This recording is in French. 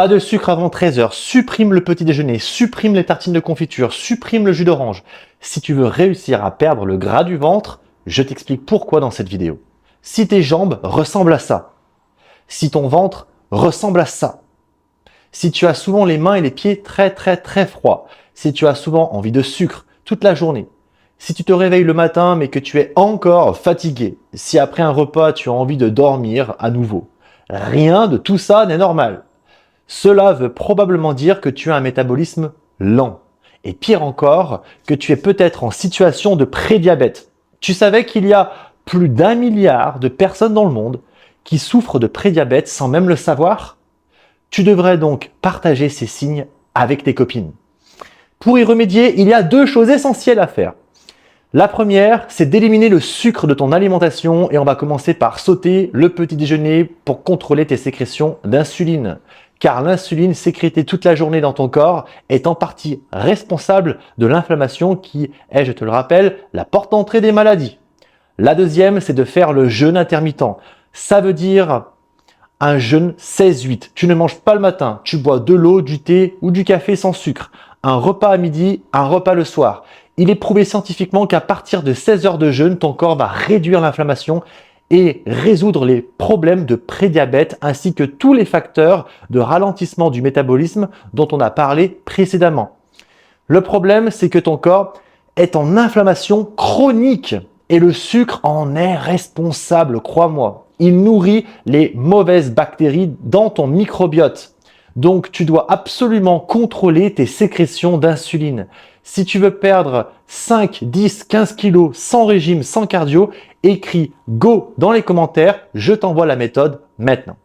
Pas de sucre avant 13 heures, supprime le petit déjeuner, supprime les tartines de confiture, supprime le jus d'orange. Si tu veux réussir à perdre le gras du ventre, je t'explique pourquoi dans cette vidéo. Si tes jambes ressemblent à ça, si ton ventre ressemble à ça, si tu as souvent les mains et les pieds très froids, si tu as souvent envie de sucre toute la journée, si tu te réveilles le matin mais que tu es encore fatigué, si après un repas tu as envie de dormir à nouveau, rien de tout ça n'est normal. Cela veut probablement dire que tu as un métabolisme lent. Et pire encore, que tu es peut-être en situation de prédiabète. Tu savais qu'il y a plus d'1 milliard de personnes dans le monde qui souffrent de prédiabète sans même le savoir? Tu devrais donc partager ces signes avec tes copines. Pour y remédier, il y a 2 choses essentielles à faire. La première, c'est d'éliminer le sucre de ton alimentation et on va commencer par sauter le petit déjeuner pour contrôler tes sécrétions d'insuline. Car l'insuline sécrétée toute la journée dans ton corps est en partie responsable de l'inflammation qui est, je te le rappelle, la porte d'entrée des maladies. La deuxième, c'est de faire le jeûne intermittent. Ça veut dire un jeûne 16-8. Tu ne manges pas le matin, tu bois de l'eau, du thé ou du café sans sucre. Un repas à midi, un repas le soir. Il est prouvé scientifiquement qu'à partir de 16 heures de jeûne, ton corps va réduire l'inflammation et résoudre les problèmes de prédiabète ainsi que tous les facteurs de ralentissement du métabolisme dont on a parlé précédemment. Le problème, c'est que ton corps est en inflammation chronique et le sucre en est responsable, crois-moi. Il nourrit les mauvaises bactéries dans ton microbiote. Donc, tu dois absolument contrôler tes sécrétions d'insuline. Si tu veux perdre 5, 10, 15 kilos sans régime, sans cardio, écris GO dans les commentaires, je t'envoie la méthode maintenant.